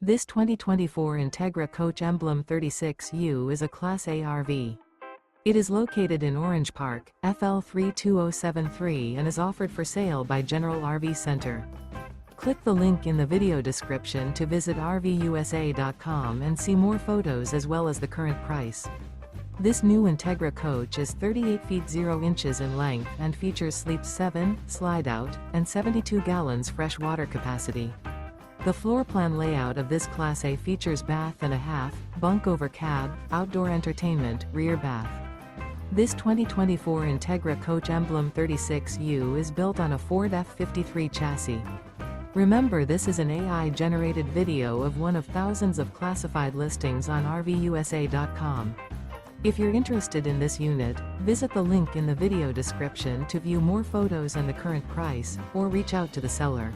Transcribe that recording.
This 2024 Entegra Coach Emblem 36U is a Class A RV. It is located in Orange Park, FL 32073 and is offered for sale by General RV Center. Click the link in the video description to visit RVUSA.com and see more photos as well as the current price. This new Entegra coach is 38 feet 0 inches in length and features sleep 7, slide-out, and 72 gallons fresh water capacity. The floor plan layout of this Class A features bath and a half, bunk over cab, outdoor entertainment, rear bath. This 2024 Entegra Coach Emblem 36U is built on a Ford F53 chassis. Remember, this is an AI-generated video of one of thousands of classified listings on RVUSA.com. If you're interested in this unit, visit the link in the video description to view more photos and the current price, or reach out to the seller.